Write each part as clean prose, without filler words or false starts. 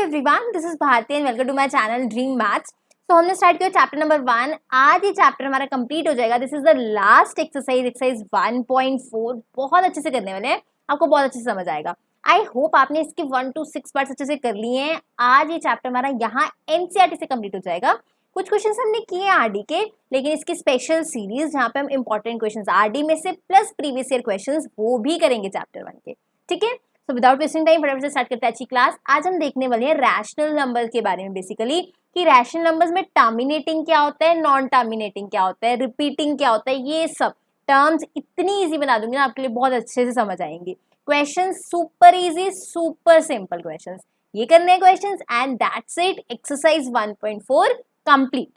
Everyone, this is Bharti and welcome to my channel dream maths. तो हमने start किया chapter number 1। आज ये चैप्टर हमारा कंप्लीट हो जाएगा। This is the last exercise 1.4। बहुत अच्छे से करने वाले हैं, आपको बहुत अच्छे से समझ आएगा। आई होप आपने इसके 1 to 6 पार्ट्स अच्छे से कर लिए हैं। आज ये चैप्टर हमारा यहाँ एनसीईआरटी से कंप्लीट हो जाएगा। कुछ क्वेश्चन हमने किए हैं आरडी के, लेकिन इसकी स्पेशल सीरीज जहाँ पे हम इंपॉर्टेंट क्वेश्चन आरडी में से प्लस प्रीवियस ईयर क्वेश्चन वो भी करेंगे चैप्टर 1 के। ठीक है, तो विदाउट वेस्टिंग टाइम फटाफट से स्टार्ट करते हैं अच्छी क्लास। आज हम देखने वाले हैं रैशनल नंबर्स के बारे में, बेसिकली कि रैशनल नंबर्स में टर्मिनेटिंग क्या होता है, नॉन टर्मिनेटिंग क्या होता है, रिपीटिंग क्या होता है। ये सब टर्म्स इतनी इजी बना दूंगी ना आपके लिए, बहुत अच्छे से समझ आएंगे। Question super easy, super simple questions ये करने हैं questions and that's it. Exercise 1.4 complete.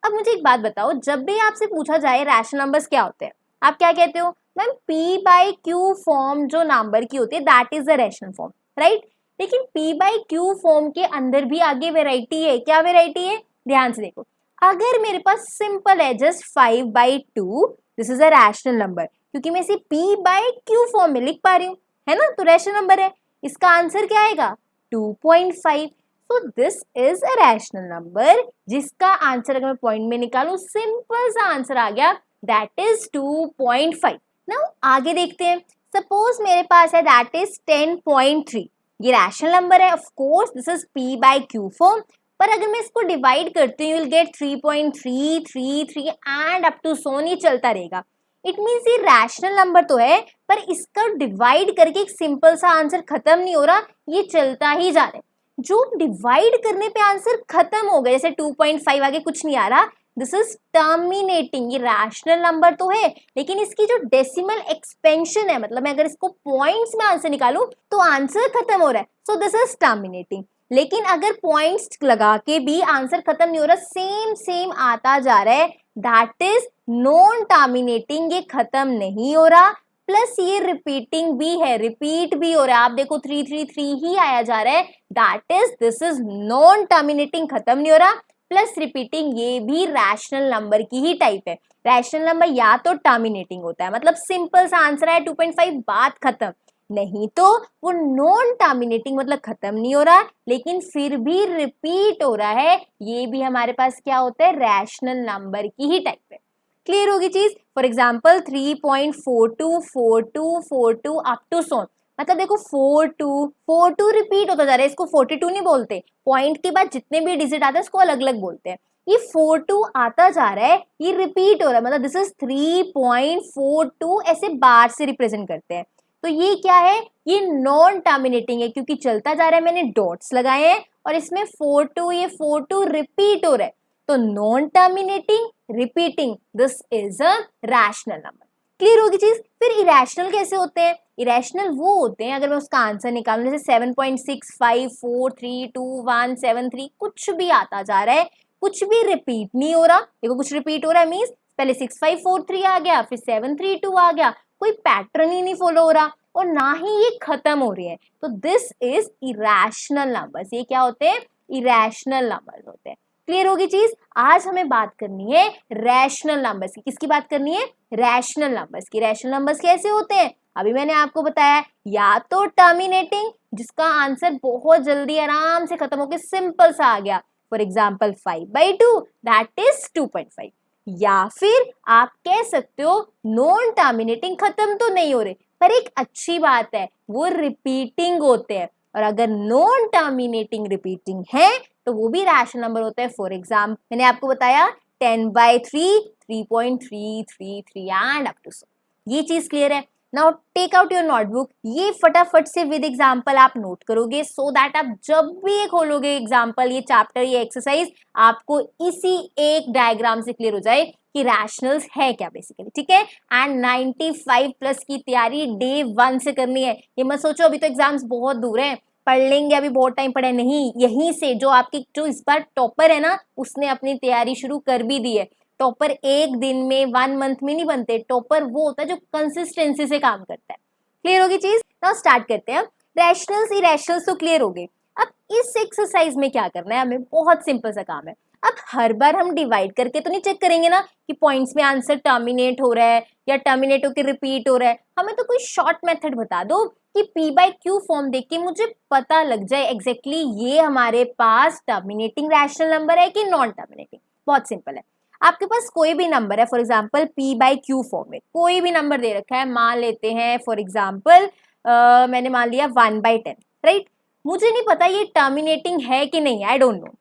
अब मुझे एक बात बताओ, जब भी आपसे पूछा जाए रैशनल नंबर्स क्या होते हैं, आप क्या कहते हो? Ma'am P by Q form जो नंबर की होती है that is the rational form, right. लेकिन P बाई क्यू फॉर्म के अंदर भी आगे वेराइटी है। क्या वेराइटी है? ध्यान से देखो। अगर मेरे पास सिंपल है just 5/2, this is a rational number, क्योंकि मैं इसे P बाई क्यू फॉर्म में लिख पा रही हूँ, है ना, तो रैशनल नंबर है। इसका आंसर क्या आएगा? 2.5। तो this is a rational number जिसका आंसर अगर मैं पॉइंट में निकालूं, सिंपल सा आंसर आ गया, दैट इज 2.5। नाउ आगे देखते हैं। सपोज मेरे पास है दैट इज 10.3। ये रैशनल नंबर है, of course this is P by Q form, पर अगर मैं इसको डिवाइड करती हूँ, you will get 3.333 and up to so नहीं चलता रहेगा। इट मीन्स ये रैशनल नंबर तो है, पर इसका डिवाइड करके एक सिंपल सा आंसर खत्म नहीं हो रहा, ये चलता ही जा रहा है। जो डिवाइड करने पे आंसर खत्म हो गया, जैसे 2.5 आगे कुछ नहीं आ रहा, दिस इज टर्मिनेटिंग। ये रैशनल नंबर तो है, लेकिन इसकी जो डेसिमल एक्सपेंशन है, मतलब मैं अगर इसको पॉइंट्स में आंसर निकालूं तो आंसर खत्म हो रहा है, सो दिस इज टर्मिनेटिंग। लेकिन अगर पॉइंट्स लगा के भी आंसर खत्म नहीं हो रहा, सेम सेम आता जा रहा है, दैट इज नॉन टर्मिनेटिंग। ये खत्म नहीं हो रहा, प्लस ये रिपीटिंग भी है, रिपीट भी हो रहा है। आप देखो 333 ही आया जा रहा है, that is this is non terminating, खत्म नहीं हो रहा, प्लस रिपीटिंग। ये भी रैशनल नंबर की ही टाइप है। रैशनल नंबर या तो टर्मिनेटिंग होता है, मतलब सिंपल सा आंसर है 2.5, बात खत्म। नहीं तो वो नॉन टर्मिनेटिंग, मतलब खत्म नहीं हो रहा लेकिन फिर भी रिपीट हो रहा है। ये भी हमारे पास क्या होता है? रैशनल नंबर की ही टाइप है। क्लियर होगी चीज? फॉर एग्जाम्पल 3.424242 अप टू सोन, मतलब देखो 42 रिपीट होता जा रहा है, इसको 42 नहीं बोलते। पॉइंट के बाद जितने भी डिजिट आते हैं उसको अलग अलग बोलते हैं। ये 42 आता जा रहा है, ये रिपीट हो रहा है, मतलब दिस इज 3.42, ऐसे बार से रिप्रेजेंट करते हैं। तो ये क्या है? ये नॉन टर्मिनेटिंग है, क्योंकि चलता जा रहा है, मैंने डॉट्स लगाए हैं, और इसमें 42, ये 42 रिपीट हो रहा है, तो non terminating, repeating, this is a rational number. Clear होगी चीज? फिर इरेशनल कैसे होते हैं? इरेशनल वो होते हैं, अगर मैं उसका आंसर निकालूं, जैसे 7.6543217 कुछ भी आता जा रहा है, कुछ भी रिपीट नहीं हो रहा। देखो कुछ रिपीट हो रहा है मीन्स पहले 6543 आ गया, फिर 732 आ गया, कोई पैटर्न ही नहीं फॉलो हो रहा, और ना ही ये खत्म हो रही है, तो दिस इज इरेशनल नंबर्स। ये क्या होते हैं? इरेशनल नंबर्स होते हैं। क्लियर होगी चीज? आज हमें बात करनी है रैशनल नंबर्स की। किसकी बात करनी है? रैशनल नंबर्स की। रैशनल नंबर्स कैसे होते हैं? अभी मैंने आपको बताया, या तो टर्मिनेटिंग, जिसका आंसर बहुत जल्दी आराम से खत्म होकर सिंपल सा आ गया, फॉर एग्जाम्पल 5/2 दैट इज 2.5। या फिर आप कह सकते हो नॉन टर्मिनेटिंग, खत्म तो नहीं हो रहे, पर एक अच्छी बात है वो रिपीटिंग होते हैं, और अगर नॉन टर्मिनेटिंग रिपीटिंग है तो वो भी रैशनल नंबर होता है। फॉर एग्जाम्पल मैंने आपको बताया 10/3, 3.333 एंड अप टू सो। ये चीज क्लियर है? Now take out your notebook, ये फटाफट से विद एग्जाम्पल आप नोट करोगे, सो दैट आप जब भी ये खोलोगे एग्जाम्पल, ये चैप्टर, ये एक्सरसाइज, आपको इसी एक डायग्राम से क्लियर हो जाए कि रैशनल्स है क्या बेसिकली। ठीक है, एंड 95 प्लस की तैयारी डे 1 से करनी है। ये मत सोचो अभी तो एग्जाम्स बहुत दूर है, पढ़ लेंगे, अभी बहुत टाइम पड़े, नहीं, यहीं से जो आपकी जो इस बार टॉपर है ना, उसने अपनी तैयारी शुरू कर भी दी है। टॉपर एक दिन में 1 मंथ में नहीं बनते, टॉपर वो होता है जो कंसिस्टेंसी से काम करता है। क्लियर होगी चीज? नाउ स्टार्ट करते हैं। रैशनल्स इरेशनल्स तो क्लियर हो गए। अब इस एक्सरसाइज में क्या करना है हमें? बहुत सिंपल सा काम है। अब हर बार हम डिवाइड करके तो नहीं चेक करेंगे ना कि पॉइंट्स में आंसर टर्मिनेट हो रहा है या टर्मिनेट होकर रिपीट हो रहा है, हमें तो कोई शॉर्ट मेथड बता दो कि P बाई Q फॉर्म देख के मुझे पता लग जाए एग्जैक्टली ये हमारे पास टर्मिनेटिंग रैशनल नंबर है कि नॉन टर्मिनेटिंग। बहुत सिंपल है, आपके पास कोई भी नंबर है, for example P by Q form में कोई भी नंबर दे रखा है, मान लेते हैं फॉर एग्जाम्पल मैंने मान लिया 1/10, राइट। मुझे नहीं पता ये टर्मिनेटिंग है कि नहीं, आई डोंट नो।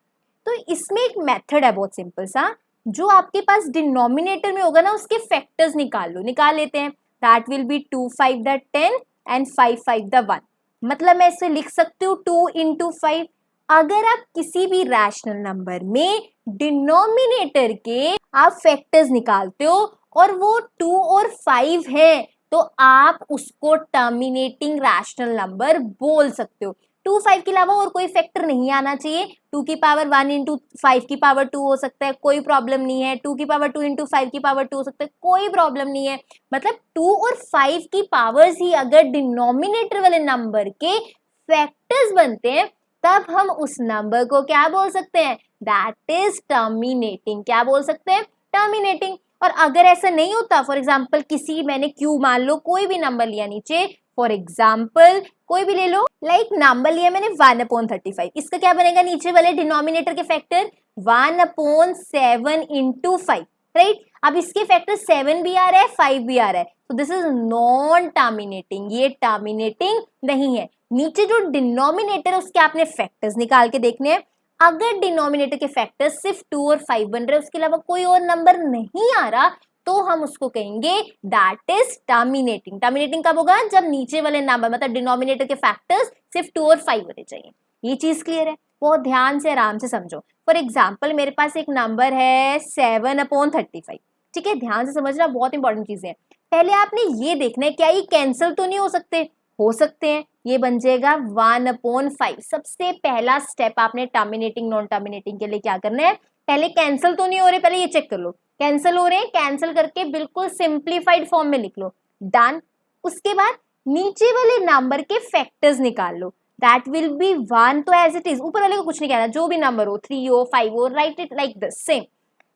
तो इसमें एक मेथड है बहुत सिंपल सा, जो आपके पास डिनोमिनेटर में होगा ना उसके फैक्टर्स निकाल लो, निकाल लेते हैं। That will be 2 5 the 10 and 5 5 the 1। मतलब मैं इसे लिख सकती हूँ 2 इंटू 5। अगर आप किसी भी रैशनल नंबर में डिनोमिनेटर के आप फैक्टर्स निकालते हो और वो 2 और 5 है तो आप उसको टर्मिनेटिंग रैशनल नंबर बोल सकते हो। 2 5 के अलावा और कोई फैक्टर नहीं आना चाहिए। 2 की पावर 1 इंटू 5 की पावर 2 हो सकता है, कोई प्रॉब्लम नहीं है। 2 की पावर 2 इंटू 5 की पावर 2 हो सकता है, कोई प्रॉब्लम नहीं है। मतलब 2 और 5 की पावर्स ही अगर डिनोमिनेटर वाले नंबर के फैक्टर्स बनते हैं तब हम उस नंबर को क्या बोल सकते हैं, दैट इज टर्मिनेटिंग। क्या बोल सकते हैं, टर्मिनेटिंग। और अगर ऐसा नहीं होता, फॉर एग्जाम्पल किसी मैंने क्यू मान लो कोई भी नंबर लिया नीचे, फॉर एग्जाम्पल कोई भी ले लो, लाइक नंबर लिया मैंने 1/35, इसका क्या बनेगा नीचे वाले डिनोमिनेटर के फैक्टर 1/7 इंटू 5, राइट। अब इसके फैक्टर 7 भी आ रहा है 5 भी आ रहा है, तो दिस इज नॉन टर्मिनेटिंग, ये टर्मिनेटिंग नहीं है। नीचे जो डिनोमिनेटर है उसके आपने फैक्टर्स निकाल के देखने हैं। अगर डिनोमिनेटर के फैक्टर्स सिर्फ 2 और 5 बन रहे, उसके अलावा कोई और नंबर नहीं आ रहा, तो हम उसको कहेंगे दैट इज टर्मिनेटिंग। टर्मिनेटिंग कब होगा, जब नीचे वाले नंबर मतलब डिनोमिनेटर के फैक्टर्स सिर्फ 2 और 5 होने चाहिए। ये चीज क्लियर है, बहुत ध्यान से आराम से समझो। फॉर एग्जाम्पल मेरे पास एक नंबर है 7/35, ठीक है, ध्यान से समझना, बहुत इंपॉर्टेंट चीजें हैं। पहले आपने ये देखना है क्या ये कैंसिल तो नहीं हो सकते, हो सकते हैं। ये बन जाएगा 1/5। सबसे पहला स्टेप आपने टर्मिनेटिंग नॉन टर्मिनेटिंग के लिए क्या करना है, पहले कैंसिल तो नहीं हो रहे, पहले ये चेक कर लो। कैंसिल हो रहे हैं, कैंसिल करके बिल्कुल सिंप्लीफाइड फॉर्म में लिख लो, डन। उसके बाद नीचे वाले नंबर के फैक्टर्स निकाल लो, दैट विल बी 1 तो एज इट इज, ऊपर वाले को कुछ नहीं कहना, जो भी नंबर हो 3 हो 5 हो, right it like this same.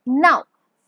Now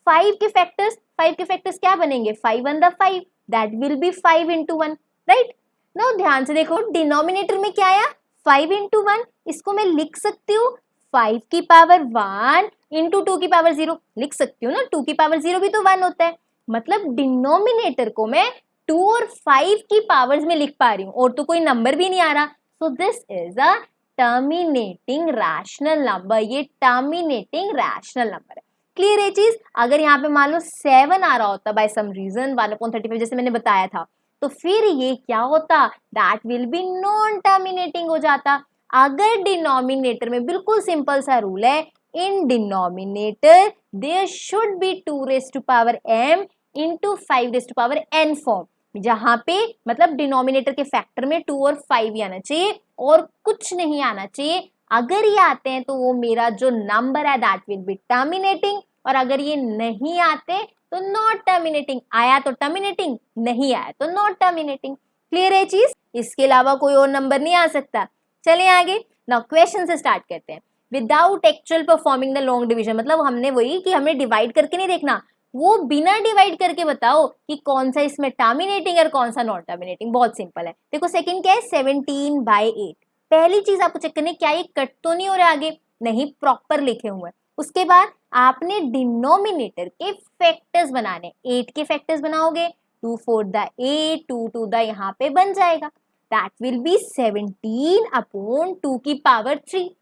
5 के फैक्टर्स क्या बनेंगे, 5/5, that will be 5 into 1, right. Now ध्यान से देखो डिनोमिनेटर में क्या आया, 5 इंटू 1, इसको मैं लिख सकती हूँ 5 की पावर 1 इंटू 2 की पावर 0, लिख सकती हूँ ना, 2 की पावर 0 भी तो 1 होता है। मतलब डिनोमिनेटर को मैं 2 और 5 की पावर्स में लिख पा रही हूँ और तो कोई नंबर भी नहीं आ रहा, so this is a terminating rational number. ये टर्मिनेटिंग रैशनल नंबर है। क्लियर है चीज। अगर यहाँ पे मान लो 7 आ रहा होता बाय सम रीजन 1/35 जैसे मैंने बताया था, तो फिर ये क्या होता, that will be non terminating हो जाता। अगर डिनोमिनेटर में बिल्कुल सिंपल सा रूल है, in denominator there should be 2 raise to power m into 5 raise to power n form, जहां पे मतलब डिनोमिनेटर के फैक्टर में 2 और 5 ही आना चाहिए और कुछ नहीं आना चाहिए। अगर ये आते हैं तो वो मेरा जो नंबर है दैट विल बी टर्मिनेटिंग, और अगर ये नहीं आते तो नॉट टर्मिनेटिंग। आया तो टर्मिनेटिंग, नहीं आया तो नॉट टर्मिनेटिंग। क्लियर है चीज, इसके अलावा कोई और नंबर नहीं आ सकता। चलिए आगे, नाउ क्वेश्चन से स्टार्ट करते हैं। Without actual performing the long division, मतलब हमने वही कि हमने डिवाइड करके नहीं देखना, वो बिना डिवाइड करके बताओ कि कौन सा इसमें टर्मिनेटिंग और कौन सा नॉन टर्मिनेटिंग। बहुत सिंपल है। देखो सेकंड क्या है, 17/8। पहली चीज आपको चेक करनी है क्या ये कट तो नहीं हो रहा आगे, नहीं, प्रॉपर लिखे हुए हैं। उसके बाद आपने डिनोमिनेटर के फैक्टर्स बनाने, 8 के फैक्टर्स बनाओगे, 2 4 द 8, 2 2 द यहाँ पे बन जाएगा, दैट विल बी 17/2 की पावर 3।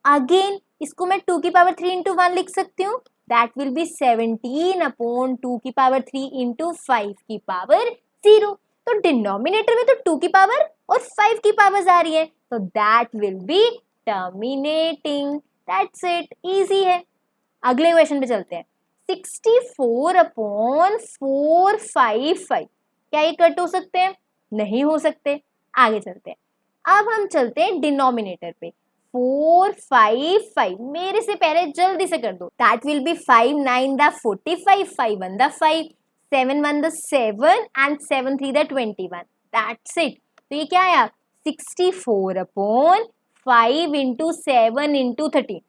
अगेन इसको मैं 2 की पावर 3 इंटू 1 लिख सकती हूँ, दैट विल बी 17/2 की पावर 3 इंटू 5 की पावर 0। तो डिनोमिनेटर में तो 2 की पावर और 5 की पावर्स आ रही है, तो that will be terminating. That's it, easy है। अगले क्वेश्चन पे चलते हैं। 64/455, क्या ये कट हो सकते हैं, नहीं हो सकते। आगे चलते हैं। अब हम चलते हैं डिनोमिनेटर पे। 455 मेरे से पहले जल्दी से कर दो, that will be 5 9 the 45, 5 1 the 5, 7 1 the 7 and 7 3 the 21। That's it. तो ये क्या आया, 64/5 into 7 into 13।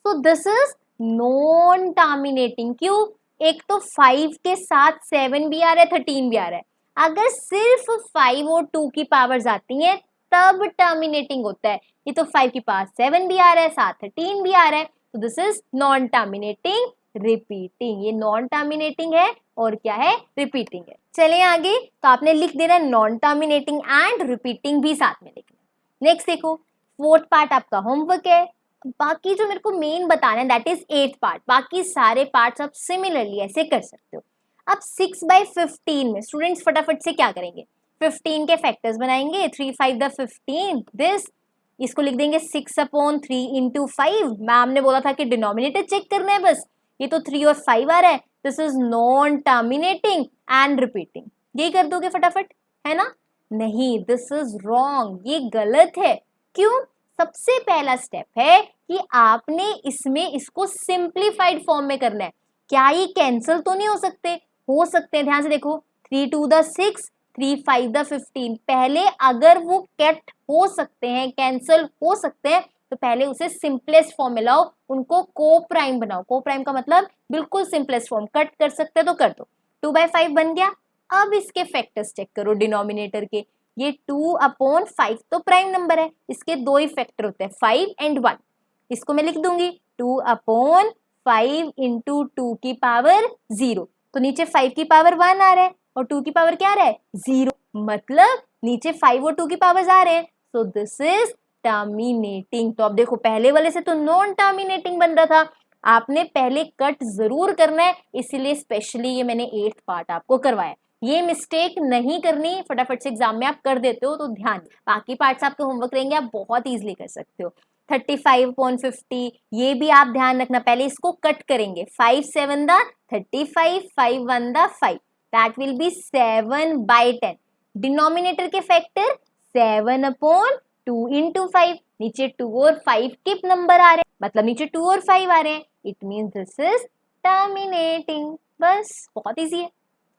So this is non terminating. क्यों, एक तो 5 के साथ 7 भी आ रहा है, 13 भी आ रहा है। अगर सिर्फ 5 और 2 की पावर्स आती हैं तब टर्मिनेटिंग होता है। ये तो 5 के पास 7 भी आ रहा है, साथ 13 भी आ रहा है, तो this is non terminating repeating. ये नॉन टर्मिनेटिंग है और क्या है, रिपीटिंग है। चलिए आगे, तो आपने लिख देना नॉन टर्मिनेटिंग एंड रिपीटिंग भी साथ में लिखना। नेक्स्ट देखो, फोर्थ पार्ट आपका होमवर्क है। बाकी जो मेरे को मेन बताना है दैट इज 8th पार्ट, बाकी सारे पार्ट्स आप सिमिलरली ऐसे कर सकते हो। अब 6/15 में स्टूडेंट्स फटाफट से क्या करेंगे, 15 के फैक्टर्स बनाएंगे, 3 5 द 15 दिस, इसको लिख देंगे 6/3 इंटू 5। मैम ने बोला था कि डिनोमिनेटर चेक करना है बस, ये तो 3 और 5 आ रहा है, this is non terminating and repeating. यही कर दोगे फटाफट, है ना? नहीं, दिस इज रॉन्ग, ये गलत है। क्यों? सबसे पहला स्टेप है कि आपने इसमें इसको सिंप्लीफाइड फॉर्म में करना है। क्या ये कैंसिल तो नहीं हो सकते? हो सकते हैं, ध्यान से देखो, 3 2 द 6, 3 5 द 15। पहले अगर वो कट हो सकते हैं, कैंसिल हो सकते हैं, तो पहले उसे सिंपलेस्ट फॉर्म में लाओ, उनको को प्राइम बनाओ। को प्राइम का मतलब बिल्कुल सिंपलेस्ट फॉर्म, कट कर सकते हैं तो कर दो। 2/5 बन गया। अब इसके फैक्टर्स चेक करो डिनोमिनेटर के, ये 2/5 तो प्राइम नंबर है, इसके दो ही फैक्टर होते हैं 5 एंड 1। इसको मैं लिख दूंगी 2/5 इंटू 2 की पावर 0, तो नीचे 5 की पावर 1 आ रहा है और 2 की पावर क्या आ रहा है, 0, मतलब नीचे 5 और 2 की पावर्स आ रहे हैं, सो दिस इज टर्मिनेटिंग। तो अब देखो, पहले वाले से तो नॉन टर्मिनेटिंग बन रहा था, आपने पहले कट जरूर करना है, इसीलिए स्पेशली ये मैंने 8th पार्ट आपको करवाया। ये मिस्टेक नहीं करनी, फटाफट से एग्जाम में आप कर देते हो तो ध्यान। बाकी पार्ट्स आपके होमवर्क रहेंगे, आप बहुत इजीली कर सकते हो। 35/50 ये भी आप ध्यान रखना, पहले इसको कट करेंगे, 5 7 the 35, 5 1 the 5, that will be 7/10। Denominator के फैक्टर 7/2 इंटू 5, नीचे 2 और 5 के नंबर आ रहे हैं, मतलब नीचे 2 और 5 आ रहे हैं, it means this is terminating. बस बहुत इजी है।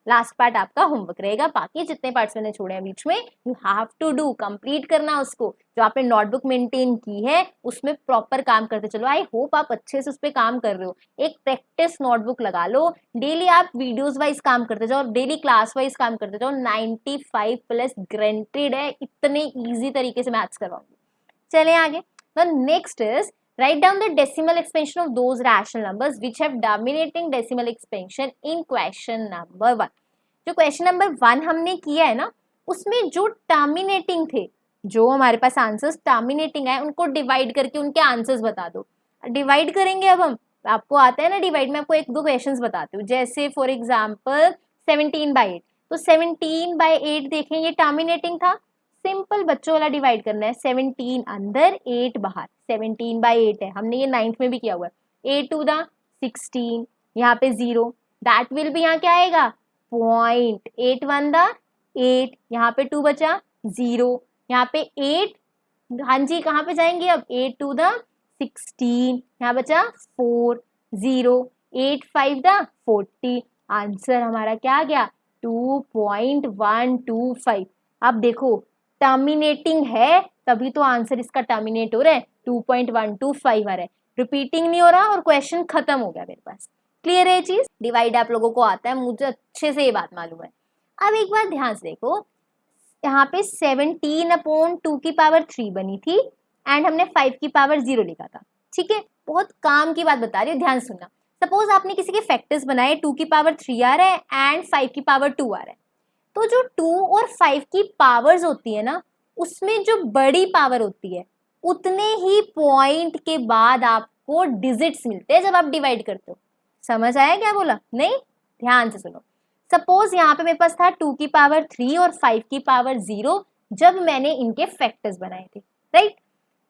लास्ट पार्ट आपका होमवर्क रहेगा, बाकी जितने पार्ट्स मैंने छोड़े हैं बीच में, you have to do, complete करना उसको। जो आपने नोटबुक मेंटेन की है उसमें प्रॉपर काम करते चलो। आई होप आप अच्छे से उस पर काम कर रहे हो। एक प्रैक्टिस नोटबुक लगा लो, डेली आप वीडियोस वाइज काम करते जाओ, डेली क्लास वाइज काम करते जाओ, 95+ ग्रेंटेड है, इतने ईजी तरीके से मैथ्स करवाऊंगी। चले आगे, the next is write down the decimal expansion of those rational numbers which have dominating decimal expansion in question number 1। जो क्वेश्चन नंबर 1 हमने किया है ना, उसमें जो टर्मिनेटिंग थे, जो हमारे पास आंसर्स टर्मिनेटिंग है, उनको डिवाइड करके उनके आंसर्स बता दो। डिवाइड करेंगे अब हम, आपको आता है ना डिवाइड, में आपको 1-2 क्वेश्चंस बताती हूँ। जैसे फॉर एग्जांपल 17/8, तो 17/8 देखें, ये टर्मिनेटिंग था, सिंपल बच्चों वाला डिवाइड करना है, 17 अंदर 8 बाहर, 17/8 है, हमने ये 9th में भी किया हुआ है। 8 2 द 16, यहाँ पे 0, दैट विल भी यहाँ क्या आएगा, पॉइंट। 8 1 द 8, यहाँ पे 2 बचा, 0, यहाँ पे 8, हाँ जी कहाँ पे जाएंगे अब, 8 2 द 16, यहाँ बचा 4, 0, 8 5 द 40, आंसर हमारा क्या आ गया, 2.125। अब देखो, टर्मिनेटिंग है तभी तो आंसर इसका टर्मिनेट हो रहा है, 2.125 आ रहा है, रिपीटिंग नहीं हो रहा और क्वेश्चन खत्म हो गया मेरे पास। क्लियर है ये चीज? डिवाइड आप लोगों को आता है, मुझे अच्छे से ये बात मालूम है। अब एक बार ध्यान से देखो, यहाँ पे 17/2 की पावर 3 बनी थी एंड हमने 5 की पावर 0 लिखा था, ठीक है? बहुत काम की बात बता रही हूँ, ध्यान सुनना। सपोज आपने किसी के फैक्टर्स बनाए, 2 की पावर 3 आ रहा है एंड 5 की पावर 2 आ रहा है, तो जो 2 और 5 की पावर्स होती है ना, उसमें जो बड़ी पावर होती है, उतने ही पॉइंट के बाद आपको डिजिट्स मिलते हैं जब आप डिवाइड करते हो। समझ आया क्या बोला? नहीं? ध्यान से सुनो। सपोज यहाँ पे मेरे पास था 2 की पावर 3 और 5 की पावर 0 जब मैंने इनके फैक्टर्स बनाए थे, राइट?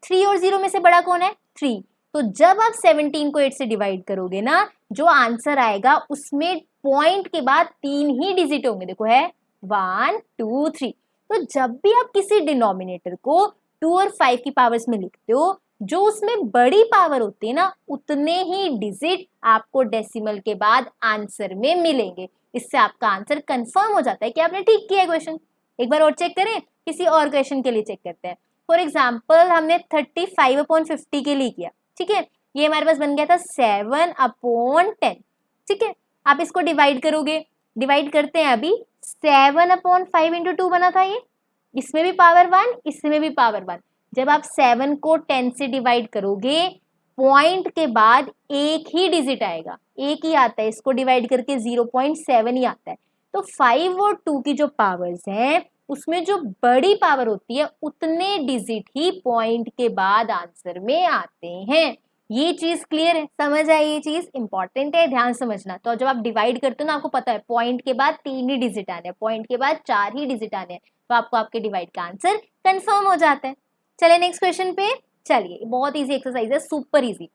3 और 0 में से बड़ा कौन है? 3। तो जब आप 17 को 8 से डिवाइड करोगे ना, जो आंसर आएगा उसमें पॉइंट के बाद 3 ही डिजिट होंगे। देखो है 1 2 3। तो जब भी आप किसी डिनोमिनेटर को 2 और 5 की पावर्स में लिखते हो, जो उसमें बड़ी पावर होती है ना, उतने ही डिजिट आपको डेसिमल के बाद आंसर में मिलेंगे। इससे आपका आंसर कंफर्म हो जाता है कि आपने ठीक किया है क्वेश्चन। एक बार और चेक करें, किसी और क्वेश्चन के लिए चेक करते हैं। फॉर एग्जाम्पल हमने 35/50 के लिए किया, ठीक है? ये हमारे पास बन गया था 7/10, ठीक है? आप इसको डिवाइड करोगे, डिवाइड करते हैं अभी, 7/5 इंटू 2 बना था ये, इसमें भी पावर 1, इसमें भी पावर 1। जब आप 7 को 10 से डिवाइड करोगे, पॉइंट के बाद एक ही डिजिट आएगा, एक ही आता है, इसको डिवाइड करके 0.7 ही आता है। तो 5 और 2 की जो पावर्स हैं उसमें जो बड़ी पावर होती है उतने डिजिट ही पॉइंट के बाद आंसर में आते हैं। ये चीज क्लियर है, समझ आई? ये चीज इंपॉर्टेंट है, ध्यान समझना। तो जब आप डिवाइड करते हो ना, आपको पता है पॉइंट के बाद 3 ही डिजिट आने हैं, पॉइंट के बाद 4 ही डिजिट आने हैं, तो आपको आपके डिवाइड का आंसर कंफर्म हो जाता है। चलिए नेक्स्ट क्वेश्चन पे चलिए, बहुत इजी एक्सरसाइज है, super easy.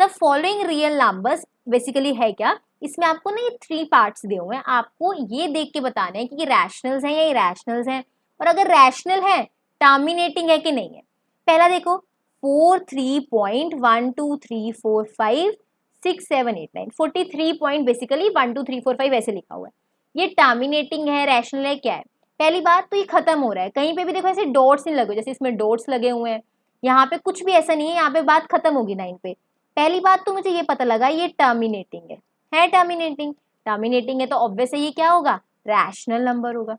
The following real numbers basically है क्या, इसमें आपको ना ये 3 पार्ट्स दिए हुए हैं, आपको ये देख के बताना है कि ये रैशनल्स हैं या इरेशनल्स हैं, और अगर रैशनल है टर्मिनेटिंग है कि नहीं है। पहला देखो 43.123456789, 43 पॉइंट बेसिकली 12345 ऐसे लिखा हुआ है। ये टर्मिनेटिंग है, रैशनल है, क्या है? पहली बात तो ये खत्म हो रहा है, कहीं पे भी देखो ऐसे डॉट्स नहीं लगे, जैसे इसमें डॉट्स लगे हुए हैं, यहाँ पे कुछ भी ऐसा नहीं है, यहाँ पे बात खत्म होगी 9 पे। पहली बात तो मुझे ये पता लगा ये टर्मिनेटिंग है टर्मिनेटिंग। टर्मिनेटिंग है तो ऑब्वियस है ये क्या होगा, रैशनल नंबर होगा।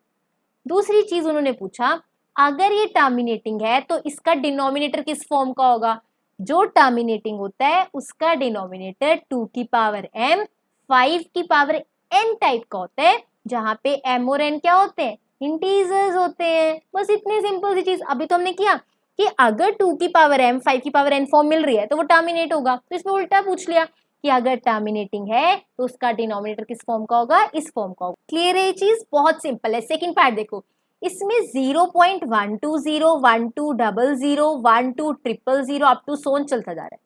दूसरी चीज उन्होंने पूछा, अगर ये टर्मिनेटिंग है तो इसका डिनोमिनेटर किस फॉर्म का होगा? जो टर्मिनेटिंग होता है उसका डिनोमिनेटर 2 की पावर m 5 की पावर n टाइप का होता है, जहां पे m और n क्या होते हैं, इंटीजर्स होते हैं। बस इतनी सिंपल सी चीज। अभी तो हमने किया कि अगर 2 की पावर m 5 की पावर n फॉर्म मिल रही है तो वो टर्मिनेट होगा, तो इसमें उल्टा पूछ लिया कि अगर टर्मिनेटिंग है तो उसका डिनोमिनेटर किस फॉर्म का होगा, इस फॉर्म का होगा। क्लियर है ये चीज, बहुत सिंपल है। सेकंड पार्ट देखो, इसमें 0.120 1200 12300 अप टू सोन चलता जा रहा है।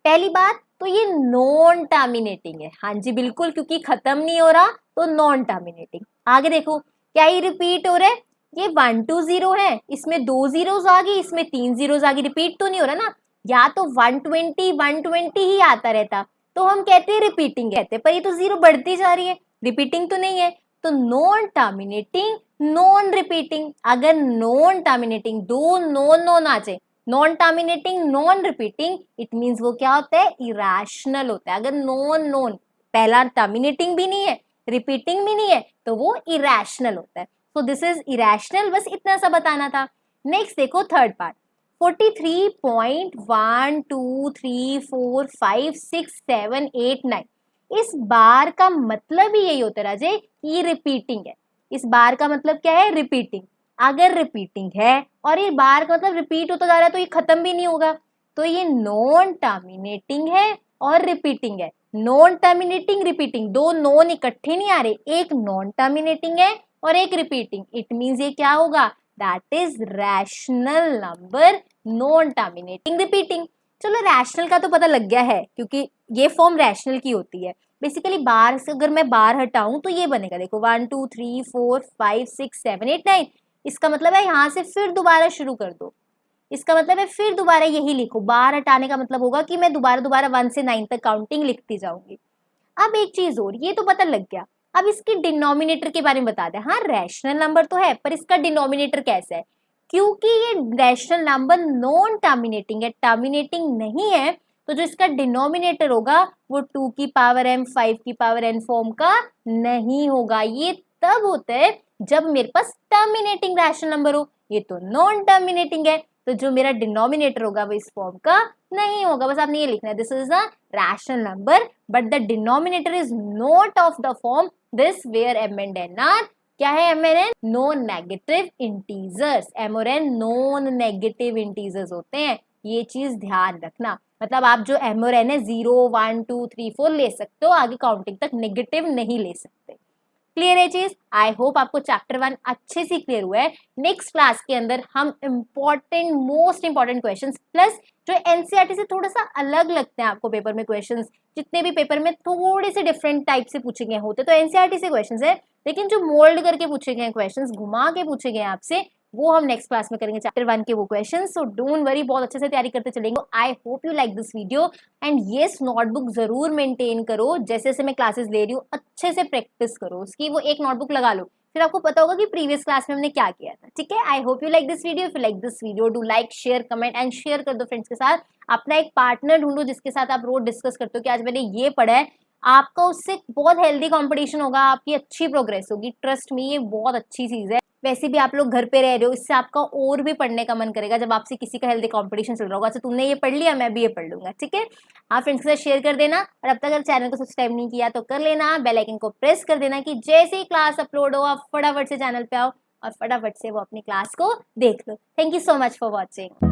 पहली बात तो ये नॉन टर्मिनेटिंग है, हाँ जी बिल्कुल, क्योंकि खत्म नहीं हो रहा तो नॉन टर्मिनेटिंग। आगे देखो क्या ये रिपीट हो रहा है, ये 120 है, इसमें 2 जीरोस आ गई, इसमें 3 जीरोस आ गई, रिपीट तो नहीं हो रहा ना। या तो 120 ही आता रहता तो हम कहते हैं रिपीटिंग कहते हैं, पर ये तो जीरो बढ़ती जा रही है, रिपीटिंग तो नहीं है, तो नॉन टर्मिनेटिंग नॉन रिपीटिंग। अगर नॉन टर्मिनेटिंग दो नॉन आ जाए, non terminating non repeating, it means वो क्या होता है, इरेशनल होता है। अगर नॉन पहला टर्मिनेटिंग भी नहीं है रिपीटिंग भी नहीं है तो वो इरेशनल होता है। सो दिस इज इरेशनल, बस इतना सा बताना था। नेक्स्ट देखो थर्ड पार्ट, 43.123456789, इस बार का मतलब ही यही होता है राजे कि ये रिपीटिंग है। इस बार का मतलब क्या है, रिपीटिंग। अगर रिपीटिंग है और ये बार का मतलब रिपीट होता जा रहा है तो ये खत्म भी नहीं होगा, तो ये नॉन टर्मिनेटिंग है और रिपीटिंग है। नॉन टर्मिनेटिंग रिपीटिंग, दो नॉन इकट्ठे नहीं आ रहे, एक नॉन टर्मिनेटिंग है और एक रिपीटिंग, इट मींस ये क्या होगा, that is rational number, non terminating repeating. चलो रैशनल का तो पता लग गया है क्योंकि ये फॉर्म रैशनल की होती है। बेसिकली बार से अगर मैं बार हटाऊं तो ये बनेगा, देखो 1 2 3 4 5 6 7 8 9, इसका मतलब है यहाँ से फिर दोबारा शुरू कर दो, इसका मतलब है फिर दोबारा यही लिखो। बार हटाने का मतलब होगा कि मैं दोबारा 1 से 9 तक काउंटिंग लिखती जाऊंगी। अब एक चीज और, ये तो पता लग गया, अब इसके डिनोमिनेटर के बारे में बता दें। हाँ रैशनल नंबर तो है पर इसका डिनोमिनेटर कैसा है, क्योंकि ये रैशनल नंबर नॉन टर्मिनेटिंग है, टर्मिनेटिंग नहीं है, तो जो इसका डिनोमिनेटर होगा वो 2 की पावर m 5 की पावर n फॉर्म का नहीं होगा। ये तब होता है जब मेरे पास टर्मिनेटिंग रैशनल नंबर हो, ये तो नॉन टर्मिनेटिंग है, तो जो मेरा डिनोमिनेटर होगा वो इस फॉर्म का नहीं होगा। बस आपने ये लिखना है, this is a rational number but the denominator is not of the form this where m and n are, क्या है m and n, non negative integers. m और n नॉन नेगेटिव इंटीजर्स होते हैं, ये चीज ध्यान रखना। मतलब आप जो m और n है 0 1 2 3 4 ले सकते हो, आगे काउंटिंग तक नेगेटिव नहीं ले सकते। क्लियर है चीज? आई होप आपको चैप्टर 1 अच्छे से क्लियर हुआ है। नेक्स्ट क्लास के अंदर हम important most important questions plus जो एनसीईआरटी से थोड़ा सा अलग लगते हैं आपको पेपर में क्वेश्चंस, जितने भी पेपर में थोड़े से डिफरेंट टाइप से पूछे गए होते तो एनसीईआरटी से क्वेश्चंस है, लेकिन जो मोल्ड करके पूछे गए क्वेश्चंस, घुमा के पूछे गए आपसे, वो हम नेक्स्ट क्लास में करेंगे चैप्टर 1 के वो क्वेश्चन। सो डोंट वरी, बहुत अच्छे से तैयारी करते चलेंगे। I hope you like this video and yes notebook जरूर मेंटेन करो, जैसे जैसे मैं क्लासेस ले रही हूँ अच्छे से प्रैक्टिस करो उसकी, वो एक नोटबुक लगा लो, फिर आपको पता होगा कि प्रीवियस क्लास में हमने क्या किया था। ठीक है, I hope you like this video. If you like this video do like share comment and share कर दो फ्रेंड्स के साथ। अपना एक पार्टनर ढूंढो जिसके साथ आप रोज डिस्कस करते हो कि आज मैंने ये पढ़ा है, आपका उससे बहुत हेल्दी कंपटीशन होगा, आपकी अच्छी प्रोग्रेस होगी। ट्रस्ट मी, ये बहुत अच्छी चीज़ है। वैसे भी आप लोग घर पे रह रहे हो, इससे आपका और भी पढ़ने का मन करेगा जब आपसे किसी का हेल्दी कंपटीशन चल रहा होगा। अच्छा तुमने ये पढ़ लिया, मैं भी ये पढ़ लूंगा, ठीक है। आप फ्रेंड्स के साथ शेयर कर देना, और अब तक अगर चैनल को सब्सक्राइब नहीं किया तो कर लेना, बेल आइकन को प्रेस कर देना कि जैसे ही क्लास अपलोड हो आप फटाफट से चैनल पे आओ और फटाफट से वो अपनी क्लास को देख लो। Thank you so much for watching.